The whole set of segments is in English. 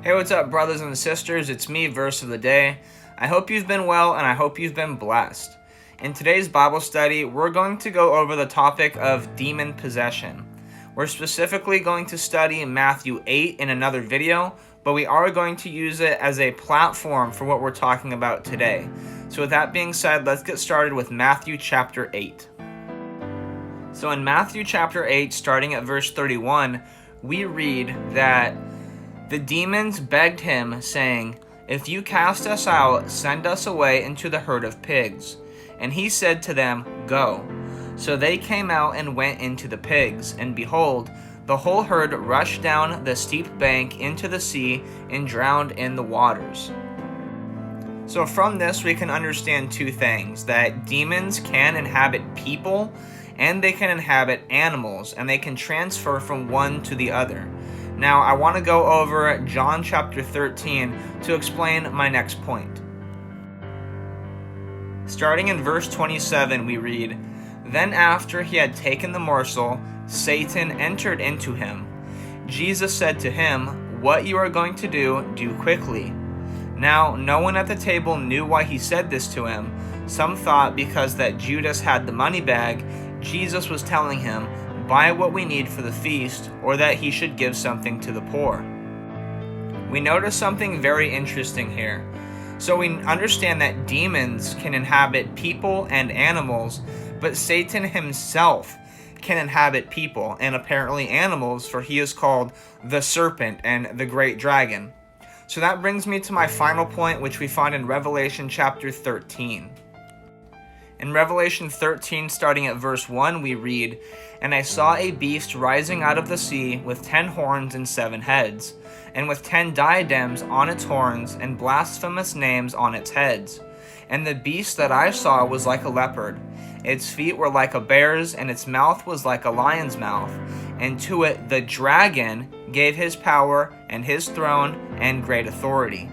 Hey, what's up, brothers and sisters? It's me, Verse of the Day. I hope you've been well, and I hope you've been blessed. In today's Bible study, we're going to go over the topic of demon possession. We're specifically going to study Matthew 8 in another video, but we are going to use it as a platform for what we're talking about today. So with that being said, let's get started with Matthew chapter 8. So in Matthew chapter 8, starting at verse 31, we read that the demons begged him, saying, "If you cast us out, send us away into the herd of pigs." And he said to them, "Go." So they came out and went into the pigs, and behold, the whole herd rushed down the steep bank into the sea and drowned in the waters. So from this we can understand two things, that demons can inhabit people and they can inhabit animals, and they can transfer from one to the other. Now, I want to go over John chapter 13 to explain my next point. Starting in verse 27, we read, "Then after he had taken the morsel, Satan entered into him. Jesus said to him, 'What you are going to do, do quickly.' Now, no one at the table knew why he said this to him. Some thought because that Judas had the money bag, Jesus was telling him, 'Buy what we need for the feast,' or that he should give something to the poor." We notice something very interesting here. So we understand that demons can inhabit people and animals, but Satan himself can inhabit people and apparently animals, for he is called the serpent and the great dragon. So that brings me to my final point, which we find in Revelation chapter 13. In Revelation 13, starting at verse 1, we read, "And I saw a beast rising out of the sea with 10 horns and 7 heads, and with 10 diadems on its horns and blasphemous names on its heads. And the beast that I saw was like a leopard. Its feet were like a bear's, and its mouth was like a lion's mouth. And to it the dragon gave his power and his throne and great authority."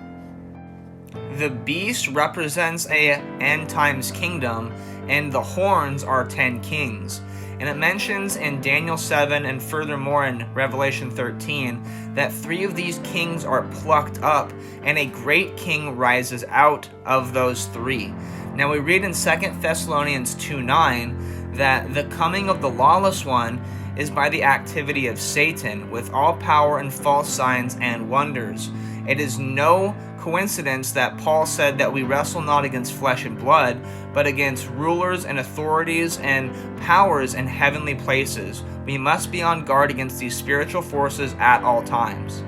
The beast represents a end times kingdom, and the horns are 10 kings. And it mentions in Daniel 7 and furthermore in Revelation 13 that 3 of these kings are plucked up, and a great king rises out of those 3. Now we read in 2 Thessalonians 2:9 that the coming of the lawless one is by the activity of Satan, with all power and false signs and wonders. It is no coincidence that Paul said that we wrestle not against flesh and blood, but against rulers and authorities and powers in heavenly places. We must be on guard against these spiritual forces at all times.